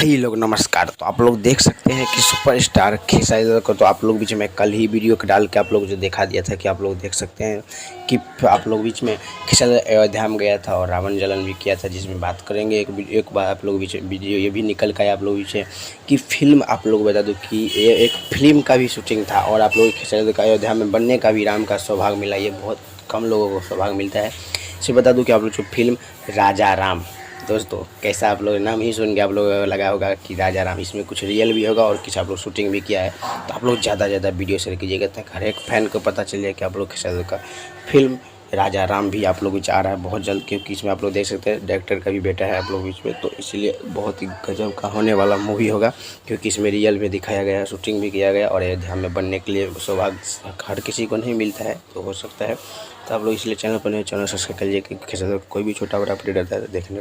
भाई लोग नमस्कार। तो आप लोग देख सकते हैं कि सुपरस्टार खेसारी लाल को तो आप लोग बीच में कल ही वीडियो डाल के आप लोग जो दिखा दिया था कि आप लोग देख सकते हैं कि आप लोग बीच में खेसारी अयोध्या में गया था और रावण जलन भी किया था, जिसमें बात करेंगे। एक बार आप लोग बीच वीडियो ये भी निकल कर आप लोग बीच में कि फिल्म आप लोग बता दो कि ये एक फिल्म का भी शूटिंग था और आप लोग खेसारी का अयोध्या में बनने का भी राम का सौभाग्य मिला। ये बहुत कम लोगों को सौभाग्य मिलता है। इसे बता दूं कि आप लोग जो फिल्म राजा राम, दोस्तों कैसा आप लोग नाम ही सुन के आप लोग लगा होगा कि राजा राम, इसमें कुछ रियल भी होगा और कुछ आप लोग शूटिंग भी किया है। तो आप लोग ज़्यादा वीडियो शेयर कीजिएगा ताकि हर एक फैन को पता चल जाए कि आप लोग खेसारी का फिल्म राजा राम भी आप लोग बीच आ रहा है बहुत जल्द, क्योंकि इसमें आप लोग देख सकते हैं डायरेक्टर का भी बेटा है आप लोग बीच में। तो इसलिए बहुत ही गजब का होने वाला मूवी होगा, क्योंकि इसमें रियल में दिखाया गया है, शूटिंग भी किया गया और अयोध्या में बनने के लिए सौभाग्य हर किसी को नहीं मिलता है, तो हो सकता है। तो आप लोग इसलिए चैनल पर नए, चैनल सब्सक्राइब करिए कि खेसारी कोई भी छोटा बड़ा अपडेट रहता है देखने को।